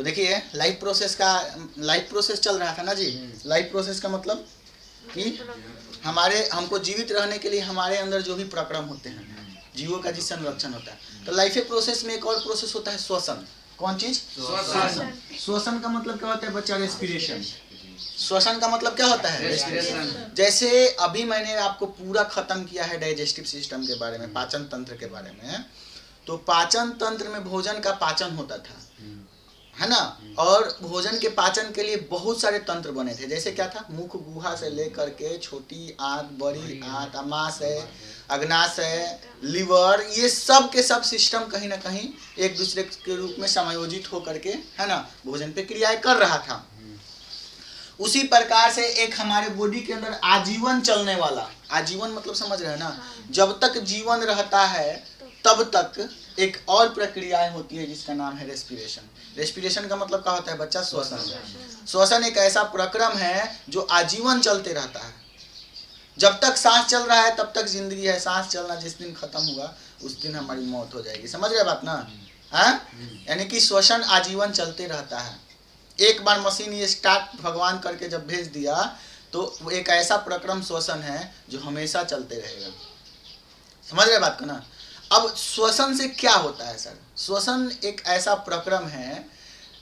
तो देखिए life process चल रहा था ना जी। लाइफ प्रोसेस का मतलब कि हमको जीवित रहने के लिए हमारे अंदर जो भी प्रक्रम होते हैं, जीवों का जिस संरक्षण होता है। तो लाइफ प्रोसेस में एक और प्रोसेस होता है श्वसन। कौन चीज? श्वसन। श्वसन का मतलब क्या होता है बच्चा? रेस्पिरेशन। श्वसन का मतलब क्या होता है? रेस्पिरेशन। जैसे अभी मैंने आपको पूरा खत्म किया है डाइजेस्टिव सिस्टम के बारे में, पाचन तंत्र के बारे में। तो पाचन तंत्र में भोजन का पाचन होता था, है ना। और भोजन के पाचन के लिए बहुत सारे तंत्र बने थे। जैसे क्या था? मुख गुहा से लेकर के छोटी आंत, बड़ी आंत, अमाशय, अग्नाशय, लिवर, ये सब के सब सिस्टम कहीं ना कहीं एक दूसरे के रूप में समायोजित होकर के, है ना, भोजन पे क्रियाएं कर रहा था। उसी प्रकार से एक हमारे बॉडी के अंदर आजीवन चलने वाला, आजीवन मतलब समझ रहे हैं ना, जब तक जीवन रहता है तब तक एक और प्रक्रियाएं होती है जिसका नाम है रेस्पिरेशन। रेस्पिरेशन का मतलब क्या होता है बच्चा? श्वसन। श्वसन एक ऐसा प्रक्रम है जो आजीवन चलते रहता है। जब तक सांस चल रहा है तब तक जिंदगी है। सांस चलना जिस दिन खत्म हुआ उस दिन हमारी मौत हो जाएगी। समझ रहे बात ना? हाँ, यानी कि श्वसन आजीवन चलते रहता है। एक बार मशीन ये स्टार्ट भगवान करके जब भेज दिया तो वो एक ऐसा प्रक्रम श्वसन है जो हमेशा चलते रहेगा। समझ रहे बात को ना? अब श्वसन से क्या होता है सर? श्वसन एक ऐसा प्रक्रम है,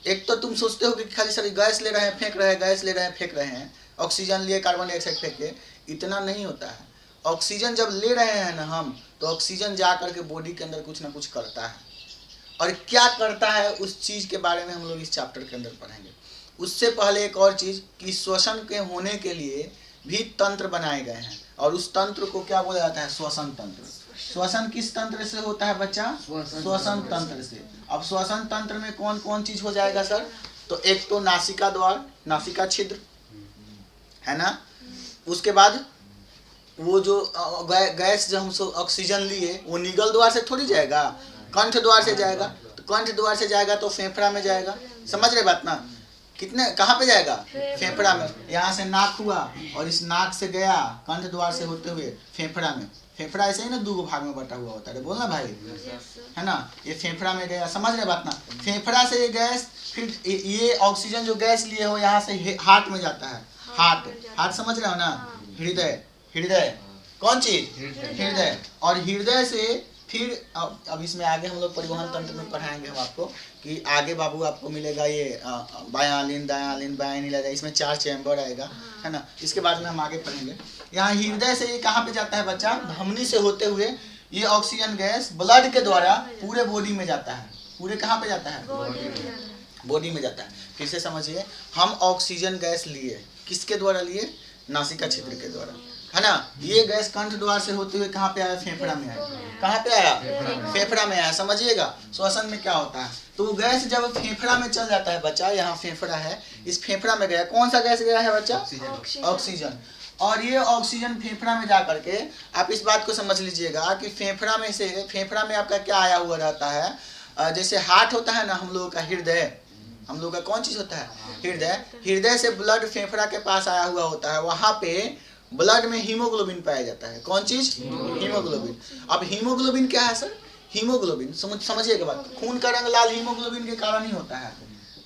एक तो तुम सोचते हो कि खाली सर गैस ले रहे हैं फेंक रहे हैं, गैस ले रहे हैं फेंक रहे हैं, ऑक्सीजन लिए कार्बन डाइऑक्साइड फेंके, इतना नहीं होता है। ऑक्सीजन जब ले रहे हैं ना हम, तो ऑक्सीजन जा करके बॉडी के अंदर कुछ ना कुछ करता है। और क्या करता है उस चीज के बारे में हम लोग इस चैप्टर के अंदर पढ़ेंगे। उससे पहले एक और चीज कि श्वसन के होने के लिए भी तंत्र बनाए गए हैं, और उस तंत्र को क्या बोला जाता है? श्वसन तंत्र। श्वसन किस तंत्र से होता है बच्चा? श्वसन तंत्र से। अब श्वसन तंत्र में कौन कौन चीज हो जाएगा सर? तो एक तो नासिका द्वार, नासिका छिद्र, है ना। उसके बाद वो जो गैस जो हम ऑक्सीजन लिए वो निगल द्वार से थोड़ी जाएगा, कंठ द्वार से जाएगा। तो कंठ द्वार से जाएगा तो फेफड़ा में जाएगा। समझ रहे बात ना? कितने कहाँ पे जाएगा? फेफड़ा में। यहाँ से नाक हुआ और इस नाक से गया कंठ द्वार से होते हुए फेफड़ा में। फेफड़ा ऐसे ही ना दो भाग में बटा हुआ होता है, बोलना भाई, है ना। ये फेफड़ा में गया, समझ रहे बात ना? फेफड़ा से ये गैस, फिर ये ऑक्सीजन जो गैस लिए हो यहाँ से हार्ट में जाता है। हार्ट समझ रहे हो ना? हृदय, हृदय कौन चीज? हृदय। और हृदय से फिर अब इसमें आगे हम लोग परिवहन तंत्र में पढ़ाएंगे हम आपको कि आगे बाबू आपको मिलेगा ये बायां लिन, दायां लिन, बायां नीला, इसमें 4 चैम्बर आएगा, है ना। इसके बाद में हम आगे पढ़ेंगे। यहाँ हृदय से ये कहाँ पे जाता है बच्चा? धमनी से होते हुए ये ऑक्सीजन गैस ब्लड के द्वारा पूरे बॉडी में जाता है। पूरे कहाँ पे जाता है? बॉडी में जाता है। फिर से समझिए, हम ऑक्सीजन गैस लिए, किसके द्वारा लिए? नासिका छिद्र के द्वारा, है ना। ये गैस कंठ द्वार से होते हुए कहाँ पे आया? फेफड़ा में आया। कहाँ पे आया? फेफड़ा में आया। समझिएगा श्वसन में क्या होता है। तो वो गैस जब फेफड़ा में चल जाता है बच्चा, यहाँ फेफड़ा है, इस फेफड़ा में गया, कौन सा गैस गया है बच्चा? ऑक्सीजन। और ये ऑक्सीजन फेफड़ा में जा करके, आप इस बात को समझ लीजिएगा कि फेफड़ा में से, फेफड़ा में आपका क्या आया हुआ रहता है? जैसे हार्ट होता है ना हम लोगों का, हृदय, हम लोग का कौन चीज होता है? हृदय। हृदय से ब्लड फेफड़ा के पास आया हुआ होता है, वहां पे ब्लड में हीमोग्लोबिन पाया जाता है। कौन चीज? हीमोग्लोबिन। अब हीमोग्लोबिन क्या है सर? हीमोग्लोबिन समझिएगा बात, खून का रंग लाल हीमोग्लोबिन के कारण ही होता है।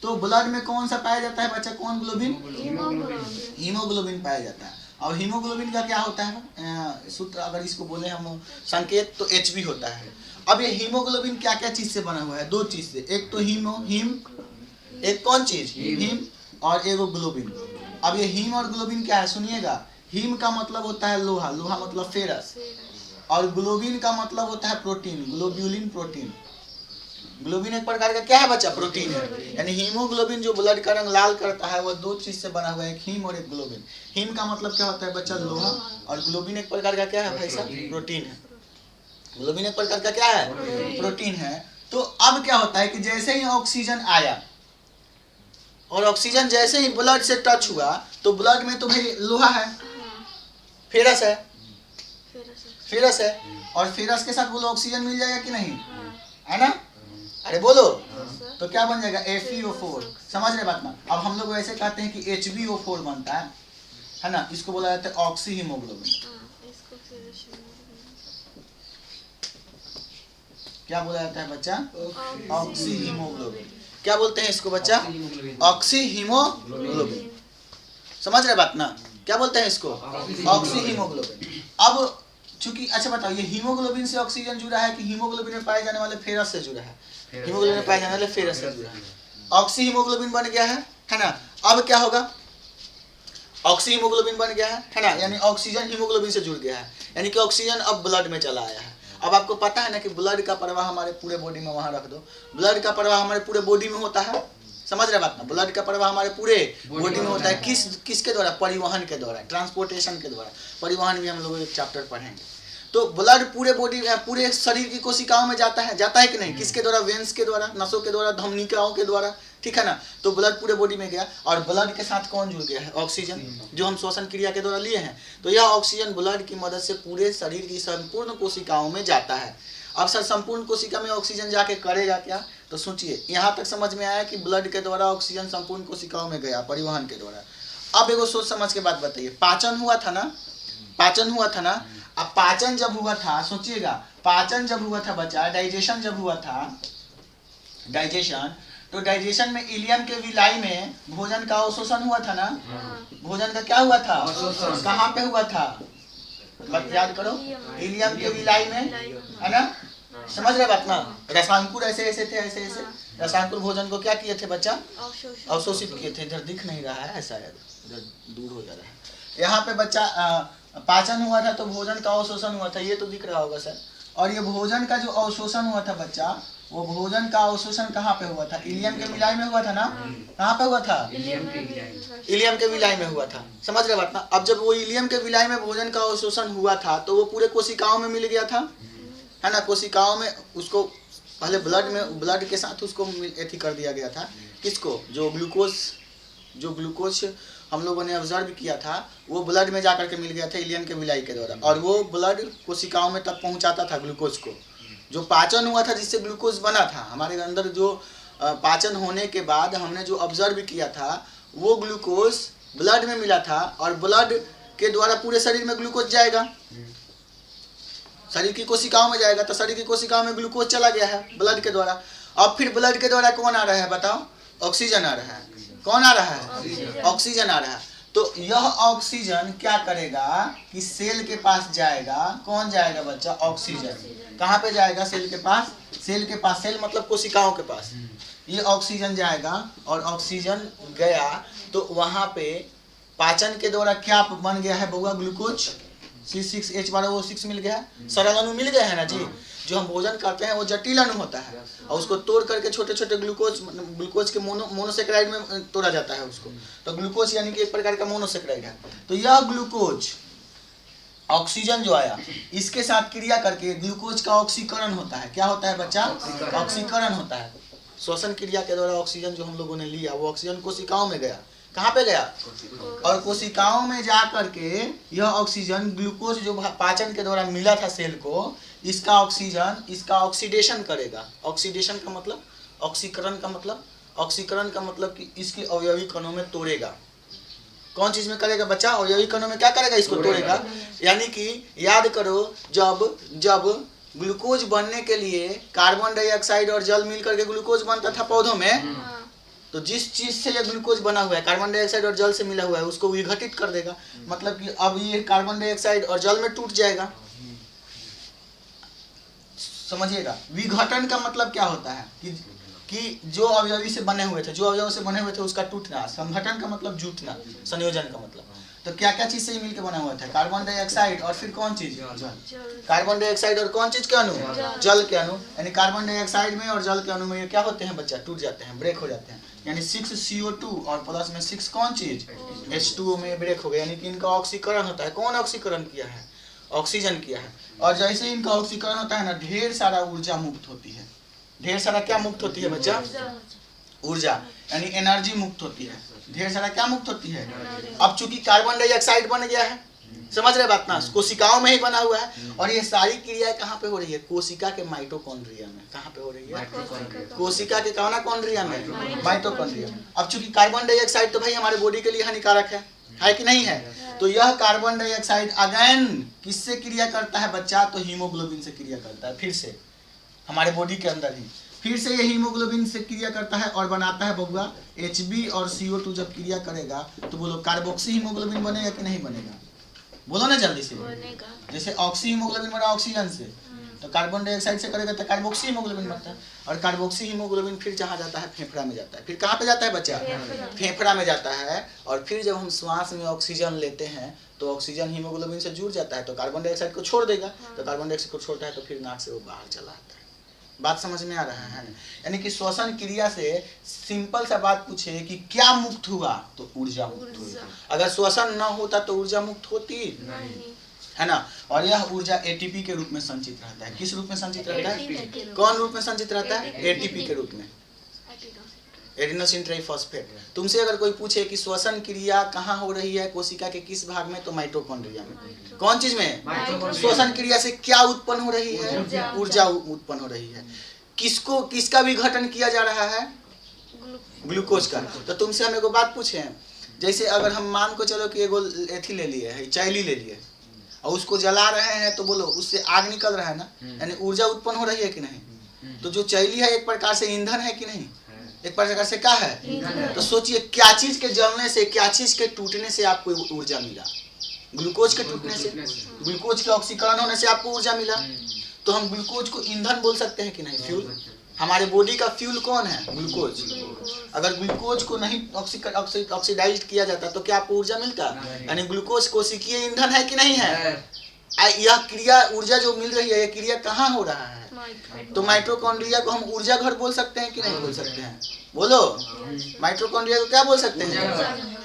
तो ब्लड में कौन सा पाया जाता है बच्चा? कौन ग्लोबिन? हीमोग्लोबिन पाया जाता है। और हीमोग्लोबिन का क्या होता है सूत्र, अगर इसको बोले हम संकेत, तो Hb होता है। अब ये हीमोग्लोबिन क्या क्या चीज से बना हुआ है? 2 चीज से, एक तो हीम, एक कौन चीज? हीम, और एक ग्लोबिन। अब ये हीम और ग्लोबिन क्या है सुनिएगा। हीम का मतलब होता है लोहा, लोहा मतलब फेरस, और ग्लोबिन का मतलब होता है प्रोटीन, ग्लोब्यूलिन प्रोटीन। ग्लोबिन एक प्रकार का क्या है बच्चा? प्रोटीन है। यानी हीमोग्लोबिन जो ब्लड का रंग लाल करता है वो 2 चीज से बना हुआ है, एक हीम और एक ग्लोबिन। हीम का मतलब क्या होता है बच्चा? लोहा। और ग्लोबिन एक प्रकार का क्या है भाई साहब? प्रोटीन है। ग्लोबिन एक प्रकार का क्या है? प्रोटीन है। तो अब क्या होता है कि जैसे ही ऑक्सीजन आया और ऑक्सीजन जैसे ही ब्लड से टच हुआ तो ब्लड में तो भाई लोहा है, फेरस है, फेरस है, और फेरस के साथ बोलो ऑक्सीजन मिल जाएगा कि नहीं? है ना? अरे बोलो। तो क्या बन जाएगा? FeO4। समझ रहे बात ना? अब हम लोग वैसे कहते हैं कि HbO4 बनता है ना। इसको बोला जाता है ऑक्सी हीमोग्लोबिन। क्या बोला जाता है बच्चा? Oxy haemoglobin. क्या बोलते हैं इसको बच्चा? Oxy haemoglobin. समझ रहे बात ना? क्या बोलते हैं इसको? Oxy haemoglobin. अब चूंकि अच्छा बताओ, ये हीमोग्लोबिन से ऑक्सीजन जुड़ा है कि हीमोग्लोबिन में पाए जाने वाले फेरस से जुड़ा है? हीमोग्लोबिन में पाए जाने वाले फेरस से जुड़ा है। ऑक्सी हीमोग्लोबिन बन गया है ना? अब क्या होगा? ऑक्सी हीमोग्लोबिन बन गया है ना? यानी ऑक्सीजन हीमोग्लोबिन से जुड़ गया है, यानी कि ऑक्सीजन अब ब्लड में चला आया है। अब आपको पता है ना कि ब्लड का प्रवाह हमारे पूरे बॉडी में, वहां रख दो, ब्लड का प्रवाह हमारे पूरे बॉडी में होता है। समझ रहे बात ना? ब्लड का प्रवाह हमारे पूरे बॉडी में होता है। किसके द्वारा? परिवहन के द्वारा, ट्रांसपोर्टेशन के द्वारा। परिवहन भी हम लोग एक चैप्टर पढ़ेंगे। तो ब्लड पूरे बॉडी, पूरे शरीर की कोशिकाओं में जाता है कि नहीं? किसके द्वारा? वेंस के द्वारा, नसों के द्वारा, धमनिकाओं के द्वारा, ठीक है ना? तो ब्लड पूरे बॉडी में गया, और ब्लड के साथ कौन जुड़ गया है? ऑक्सीजन, जो हम श्वसन क्रिया के द्वारा लिए हैं। तो यह ऑक्सीजन ब्लड की मदद से पूरे शरीर की संपूर्ण कोशिकाओं में जाता है। अब सर संपूर्ण कोशिका में ऑक्सीजन जाके करेगा क्या? तो सोचिए, यहाँ तक समझ में आया कि ब्लड के द्वारा ऑक्सीजन संपूर्ण कोशिकाओं में गया परिवहन के द्वारा। अब एगो सोच समझ के बात बताइए, पाचन हुआ था ना? पाचन हुआ था ना? अब पाचन जब हुआ था, सोचिएगा, पाचन जब हुआ था बच्चा, डाइजेशन जब हुआ था, डाइजेशन, तो डाइजेशन में इलियम के विलाई में भोजन का अवशोषण हुआ था ना? भोजन का क्या हुआ था? कहाँ पे हुआ था? याद करो, इलियम के विलाई में, है ना? समझ रहे बात ना? रसायनकुर ऐसे ऐसे थे, ऐसे ऐसे रसायनकुर भोजन को क्या किए थे बच्चा? अवशोषित किए थे। इधर दिख नहीं रहा है, शायद इधर दूर हो जा रहा है। यहाँ पे बच्चा पाचन हुआ था तो भोजन का अवशोषण हुआ था, ये तो दिख रहा होगा सर। और ये भोजन का जो अवशोषण हुआ था बच्चा, वो भोजन का अवशोषण कहाँ पे हुआ था? इलियम के विलाई में हुआ था ना? कहाँ पे हुआ था? इलियम के विलाई में हुआ था। समझ रहे बात ना? अब जब वो इलियम के विलाई में भोजन का अवशोषण हुआ था तो वो पूरे कोशिकाओं में मिल गया था, है ना? कोशिकाओं में उसको पहले ब्लड के साथ उसको एथी कर दिया गया था। किसको? जो ग्लूकोज हम लोगों ने ऑब्जर्व किया था, वो ब्लड में जाकर के मिल गया था इलियम के विलाई के द्वारा, और वो ब्लड कोशिकाओं में तक पहुंचाता था ग्लूकोज को। जो पाचन हुआ था जिससे ग्लूकोज बना था हमारे अंदर, जो पाचन होने के बाद हमने जो ऑब्जर्व किया था, वो ग्लूकोज ब्लड में मिला था, और ब्लड के द्वारा पूरे शरीर में ग्लूकोज जाएगा, शरीर की कोशिकाओं में जाएगा। तो शरीर की कोशिकाओं में ग्लूकोज चला गया है ब्लड के द्वारा। अब फिर ब्लड के द्वारा कौन आ रहा है बताओ? ऑक्सीजन आ रहा है। कौन आ रहा है? ऑक्सीजन आ रहा है। तो यह ऑक्सीजन क्या करेगा कि सेल के पास जाएगा। कौन जाएगा बच्चा? ऑक्सीजन। कहाँ पे जाएगा? सेल के पास। सेल के पास, सेल मतलब कोशिकाओं के पास। ये ऑक्सीजन जाएगा, और ऑक्सीजन गया तो वहां पे पाचन के द्वारा क्या बन गया है बउआ? ग्लूकोज C6H12O6 मिल गया है। सरल अणु मिल गया है ना जी। जो हम भोजन करते हैं वो जटिल अणु होता है, और उसको तोड़ करके छोटे छोटे ग्लूकोज के मोनोसेक्राइड में तोड़ा जाता है उसको। तो ग्लूकोज यानी कि एक प्रकार का मोनोसेक्राइड है। तो यह ग्लूकोज, ऑक्सीजन जो आया, इसके साथ क्रिया करके ग्लूकोज का ऑक्सीकरण होता है। क्या होता है बच्चा? ऑक्सीकरण होता है। श्वसन क्रिया के द्वारा ऑक्सीजन जो हम लोगों ने लिया, वो ऑक्सीजन कोशिकाओं में गया। कहाँ पे गया? और कोशिकाओं में जा करके यह ऑक्सीजन, ग्लूकोज जो पाचन के द्वारा मिला था सेल को, इसका ऑक्सीजन, इसका ऑक्सीडेशन करेगा। ऑक्सीडेशन का मतलब, ऑक्सीकरण का मतलब, ऑक्सीकरण का मतलब कि इसके अवयवी कणों में तोड़ेगा। कौन चीज में करेगा बच्चा? अवयवी कणों में क्या करेगा? इसको तोड़ेगा। यानी कि याद करो, जब ग्लूकोज बनने के लिए कार्बन डाइऑक्साइड और जल मिलकर के ग्लूकोज बनता था पौधों में, तो जिस चीज से ये ग्लूकोज बना हुआ है, कार्बन डाइऑक्साइड और जल से मिला हुआ है, उसको विघटित कर देगा। मतलब कि अब ये कार्बन डाइऑक्साइड और जल में टूट जाएगा। समझिएगा, विघटन का मतलब क्या होता है कि जो अवयवी से बने हुए थे, उसका टूटना। संघटन का मतलब जुटना, संयोजन का मतलब। तो क्या क्या चीज से मिलकर बना हुआ था? कार्बन डाइऑक्साइड और फिर कौन चीज? जल। कार्बन डाइऑक्साइड और कौन चीज के अणु? जल के अणु। यानी कार्बन डाइऑक्साइड में और जल के अणु में ये क्या होते हैं बच्चा? टूट जाते हैं, ब्रेक हो जाते हैं। यानी 6CO2 और प्लस में 6 कौन चीज? H2O में ब्रेक हो गया। यानी कि इनका ऑक्सीकरण होता है। कौन ऑक्सीकरण किया है? ऑक्सीजन किया है। और जैसे इनका ऑक्सीकरण होता है ना, ढेर सारा ऊर्जा मुक्त होती है। ढेर सारा क्या मुक्त होती है बच्चा? ऊर्जा, यानी एनर्जी मुक्त होती है। ढेर सारा क्या मुक्त होती है? अब चूंकि कार्बन डाइऑक्साइड बन गया है, समझ रहे बात ना, कोशिकाओं में ही बना हुआ है। और ये सारी क्रियाएं कहाँ पे हो रही है? कोशिका के माइटोकॉन्ड्रिया में। कहाँ पे हो रही है? कोशिका के कॉन्ड्रिया में, माइटोकॉन्ड्रिया में। अब चूंकि कार्बन डाइऑक्साइड तो भाई हमारे बॉडी के लिए हानिकारक है कि नहीं है? तो यह कार्बन डाइऑक्साइड अगेन किससे क्रिया करता है बच्चा? तो हीमोग्लोबिन से क्रिया करता है। फिर से हमारे बॉडी के अंदर ही फिर से ये हीमोग्लोबिन से क्रिया करता है और बनाता है बबुआ Hb और CO2 जब क्रिया करेगा तो बोलो कार्बोक्सी हीमोग्लोबिन बनेगा कि नहीं बनेगा? बोलो ना जल्दी से। जैसे ऑक्सी हीमोग्लोबिन बना ऑक्सीजन से, तो कार्बन डाइऑक्साइड से करेगा तो कार्बोक्सी हीमोग्लोबिन बनता है। और कार्बोक्सी हीमोग्लोबिन फिर जहाँ जाता है फेफड़ा में जाता है। फिर कहाँ पे जाता है बच्चा? फेफड़ा में जाता है। और फिर जब हम श्वास में ऑक्सीजन लेते हैं तो ऑक्सीजन हीमोग्लोबिन से जुड़ जाता है तो कार्बन डाइऑक्साइड को छोड़ देगा, तो कार्बन डाइऑक्साइड को छोड़ता है तो फिर नाक से वो बाहर चला आता है। बात समझ में आ रहा है ना? यानी कि श्वसन क्रिया से सिंपल सा बात पूछे कि क्या मुक्त हुआ तो ऊर्जा मुक्त हुई। अगर श्वसन न होता तो ऊर्जा मुक्त होती है ना। और यह ऊर्जा एटीपी के रूप में संचित रहता है। किस रूप में संचित रहता है? कौन रूप में संचित रहता है? एटीपी के रूप में, एडिनोसिन ट्राइफॉस्फेट। तुमसे अगर कोई पूछे कि श्वसन क्रिया कहाँ हो रही है कोशिका के किस भाग में, तो माइटोकॉन्ड्रिया में। कौन चीज में? श्वसन क्रिया से क्या उत्पन्न हो रही है? ऊर्जा उत्पन्न हो रही है। किसका विघटन किया जा रहा है? ग्लूकोज का। तो तुमसे हम एगो बात पूछे, जैसे अगर हम मान को चलो कि एगो एथी ले लिए है, चैली ले लिए और उसको जला रहे हैं तो बोलो उससे आग निकल रहा है ना, यानी ऊर्जा उत्पन्न हो रही है कि नहीं? तो जो चैली है एक प्रकार से ईंधन है कि नहीं? एक प्रकार से क्या है? तो सोचिए क्या चीज के जलने से, क्या चीज के टूटने से आपको ऊर्जा मिला? ग्लूकोज के टूटने से, ग्लूकोज के ऑक्सीकरण होने से आपको ऊर्जा मिला। तो हम ग्लूकोज को ईंधन बोल सकते हैं कि नहीं? फ्यूल। हमारे बॉडी का फ्यूल कौन है? ग्लूकोज। अगर ग्लूकोज को नहीं ऑक्सीडाइज किया जाता तो क्या आपको ऊर्जा मिलता? यानी ग्लूकोज कोशिकीय ईंधन है कि नहीं है? यह क्रिया ऊर्जा जो मिल रही है यह क्रिया कहाँ हो रहा है? तो माइटोकॉन्ड्रिया को हम ऊर्जा घर बोल सकते हैं कि नहीं बोल सकते हैं? बोलो, माइटोकॉन्ड्रिया को क्या बोल सकते हैं?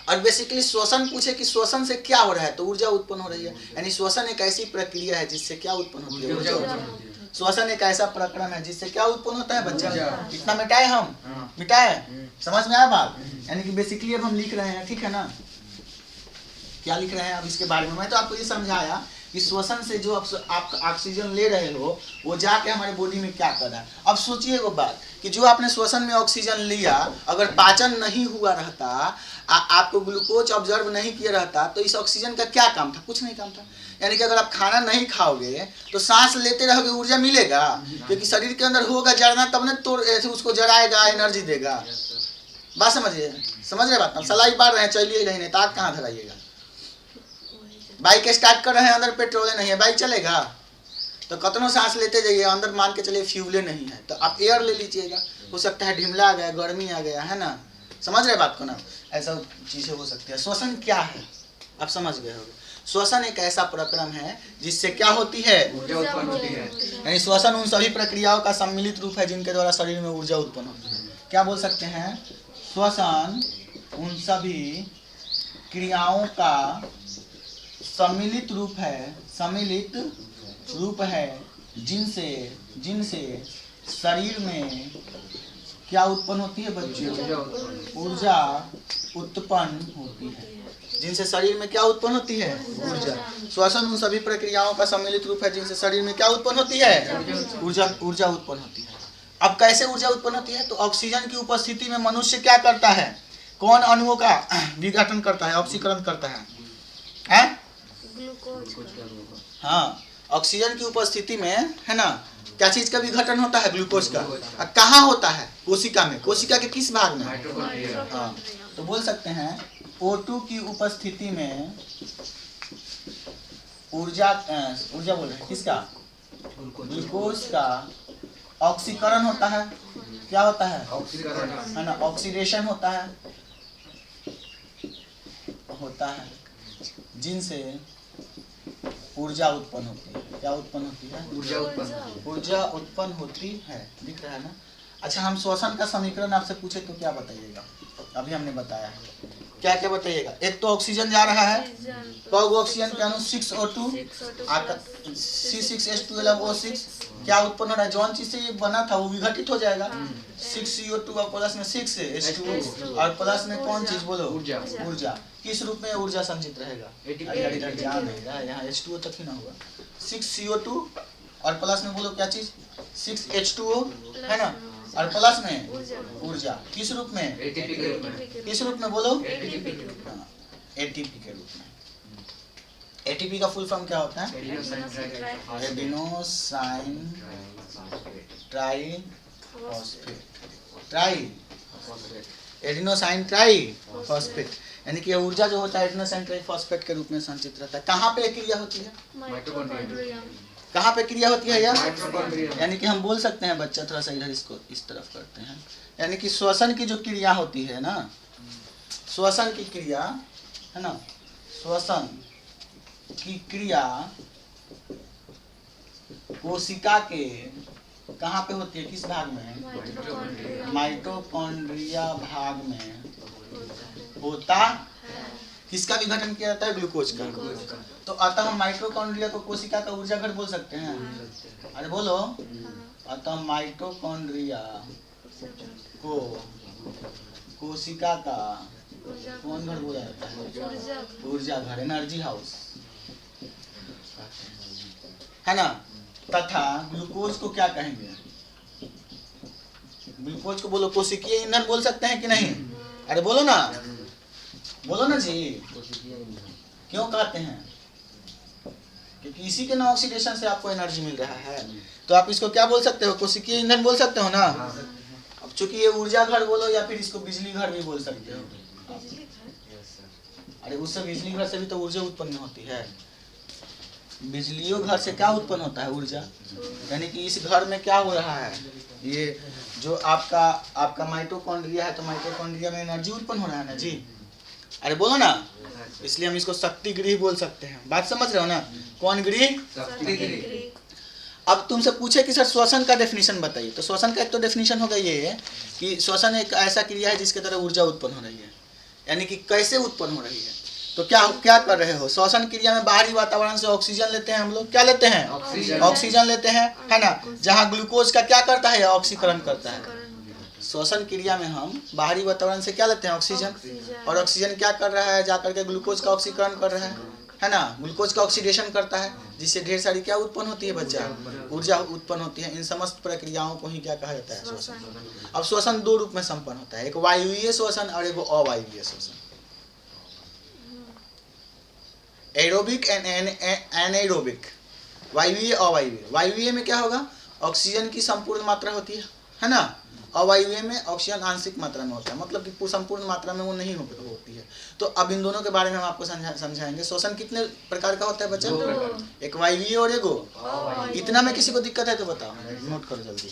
और बेसिकली श्वसन पूछे कि श्वसन से क्या हो रहा है तो ऊर्जा उत्पन्न हो रही है। यानी श्वसन एक ऐसी प्रक्रिया है जिससे क्या उत्पन्न होती है? ऊर्जा। श्वसन एक ऐसा प्रकरण है जिससे क्या उत्पन्न होता है बच्चा? इतना मिटाए हम, मिटाए, समझ में आया बात? यानी कि बेसिकली अब हम लिख रहे हैं, ठीक है ना? क्या लिख रहे हैं अब इसके बारे में? मैं तो आपको ये समझाया कि श्वसन से जो आप ऑक्सीजन ले रहे हो वो जाके हमारे बॉडी में क्या कर रहा है। अब सोचिए वो बात कि जो आपने श्वसन में ऑक्सीजन लिया, अगर पाचन नहीं हुआ रहता, आपको ग्लूकोज ऑब्जर्व नहीं किया रहता, तो इस ऑक्सीजन का क्या काम था? कुछ नहीं काम था। यानी कि अगर आप खाना नहीं खाओगे तो सांस लेते रहोगे, ऊर्जा मिलेगा? क्योंकि शरीर के अंदर होगा जड़ना, तब न तो ऐसे उसको जराएगा, एनर्जी देगा। बात समझिए, समझ रहे बात? सलाई बार रहे हैं, चलिए नहीं तो आग कहाँ धराइएगा? बाइक स्टार्ट कर रहे हैं, अंदर पेट्रोल नहीं है, बाइक चलेगा? तो कतनों सांस लेते जाइए, अंदर मान के चलिए फ्यूले नहीं है तो आप एयर ले लीजिएगा। हो सकता है ढिमला आ गया, गर्मी आ गया, है ना? समझ रहे बात को ना? ऐसा चीजें हो सकती है। श्वसन क्या है आप समझ गए होंगे। श्वसन एक ऐसा प्रक्रम है जिससे क्या होती है? ऊर्जा उत्पन्न होती है। यानी श्वसन उन सभी प्रक्रियाओं का सम्मिलित रूप है जिनके द्वारा शरीर में ऊर्जा उत्पन्न होती है। क्या बोल सकते हैं? श्वसन उन सभी क्रियाओं का सम्मिलित रूप है जिनसे शरीर में क्या उत्पन्न होती है बच्चों? ऊर्जा उत्पन्न होती है। जिनसे शरीर में क्या उत्पन्न होती है? ऊर्जा। श्वसन उन सभी प्रक्रियाओं का सम्मिलित रूप है जिनसे शरीर में क्या उत्पन्न होती है? ऊर्जा उत्पन्न होती है। अब कैसे ऊर्जा उत्पन्न होती है? तो ऑक्सीजन की उपस्थिति में मनुष्य क्या करता है? कौन अणुओं का विघटन करता है, ऑक्सीकरण करता है? हाँ, ऑक्सीजन की उपस्थिति में, है ना, क्या चीज का विघटन होता है? ग्लूकोज का। कहाँ होता है? कोशिका में। कोशिका के किस भाग में? हाँ, तो बोल सकते हैं O2 की उपस्थिति में ऊर्जा बोल रहे हैं किसका? ग्लूकोज का ऑक्सीकरण होता है। क्या होता है? ऑक्सीकरण, है ना? ऑक्सीडेशन होता है जिनसे ऊर्जा उत्पन्न होती है। क्या उत्पन्न होती है? ऊर्जा उत्पन्न होती है। दिख रहा है ना? अच्छा, हम श्वसन का समीकरण आपसे पूछे तो क्या बताइएगा? अभी हमने बताया है, क्या क्या बताइएगा? एक तो ऑक्सीजन जा रहा है, तो ऑक्सीजन के अणु 6O2 C6H12O6 क्या उत्पन्न हो रहा है? जौन चीज से ये बना था वो विघटित हो जाएगा। 6CO2 और प्लस में 6H2 और प्लस में कौन चीज बोलो? ऊर्जा। किस रूप में ऊर्जा संचित रहेगा? इधर जा नहीं रहा है, यहाँ H2O तक ही ना हुआ। 6CO2 और प्लस में बोलो क्या चीज? 6H2O, है ना? और प्लस में ऊर्जा। किस रूप में? एटीपी के रूप में। किस रूप में बोलो? एटीपी के रूप में। एटीपी का फुल फॉर्म क्या होता है? Adenosine try phosphate, try adenosine try phosphate, यानी कि ऊर्जा जो होता है एडिनोसाइन ट्राई फॉस्फेट के रूप में संचित रहता है। कहाँ पे क्रिया होती है? कहाँ पे क्रिया होती है यार? यानी कि हम बोल सकते हैं बच्चा, थोड़ा सा इधर इसको इस तरफ करते हैं, यानी कि श्वसन की जो क्रिया होती है ना, श्वसन की क्रिया है ना, श्वसन की क्रिया कोशिका के कहाँ पे होती है, किस भाग में? माइटोकॉन्ड्रिया भाग में होता। किसका विघटन किया जाता है? ग्लूकोज का। तो अतः हम माइटोकॉन्ड्रिया को कोशिका का ऊर्जा घर बोल सकते हैं। अरे बोलो, अतः माइटोकॉन्ड्रिया को कोशिका का कौन घर बोला जाता है? ऊर्जा घर, एनर्जी हाउस, है ना। तथा ग्लूकोज को क्या कहेंगे? ग्लूकोज को बोलो कोशिकीय ईंधन बोल सकते हैं कि नहीं? अरे बोलो ना, बोलो ना जी। क्यों कहते हैं? क्योंकि इसी के ना ऑक्सीडेशन से आपको एनर्जी मिल रहा है, तो आप इसको क्या बोल सकते हो? कोशिकीय ईंधन बोल सकते हो ना। अब चूंकि ये ऊर्जा घर बोलो या फिर इसको बिजली घर भी बोल सकते हो। अरे उससे बिजली घर से भी तो ऊर्जा उत्पन्न होती है। बिजलियों घर से क्या उत्पन्न होता है? ऊर्जा। यानी कि इस घर में क्या हो रहा है? ये जो आपका माइटोकॉन्ड्रिया है, तो माइटोकॉन्ड्रिया में एनर्जी उत्पन्न हो रहा है ना जी। अरे बोलो ना, इसलिए हम इसको शक्ति गृह बोल सकते हैं। बात समझ रहे हो ना? कौन गृह? शक्ति गृह। अब तुमसे पूछे कि सर श्वसन का डेफिनेशन बताइए, तो श्वसन का एक तो डेफिनेशन होगा ये कि श्वसन एक ऐसा क्रिया है जिसके द्वारा ऊर्जा उत्पन्न हो रही है। यानी कि कैसे उत्पन्न हो रही है? तो क्या कर रहे हो? श्वसन क्रिया में बाहरी वातावरण से ऑक्सीजन लेते हैं हम लोग। क्या लेते हैं? ऑक्सीजन लेते हैं, है ना। जहाँ ग्लूकोज का क्या करता है? ऑक्सीकरण करता है। श्वसन क्रिया में हम बाहरी वातावरण से क्या लेते हैं? ऑक्सीजन। और ऑक्सीजन क्या कर रहा है? जाकर के ग्लूकोज का ऑक्सीकरण कर रहा है ना। ग्लूकोज का ऑक्सीडेशन करता है, जिससे ढेर सारी क्या उत्पन्न होती है बच्चा? ऊर्जा उत्पन्न होती है। इन समस्त प्रक्रियाओं को ही क्या कहा जाता है? श्वसन। अब श्वसन दो रूप में संपन्न होता है, एक वायुवीय श्वसन और एक अवायुवीय श्वसन। Aerobic and एनाएरोबिक, वायुवीय अवायुवीय। वायुवीय में क्या होगा? ऑक्सीजन की संपूर्ण मात्रा होती है ना। अवायुवीय में ऑक्सीजन आंशिक मात्रा में होता है, मतलब कि संपूर्ण मात्रा में वो नहीं होती है। तो अब इन दोनों के बारे में हम आपको समझाएंगे। श्वसन कितने प्रकार का होता है बच्चा? एक वायुवीय और एक इतना में किसी को दिक्कत है तो बताओ, नोट करो जल्दी।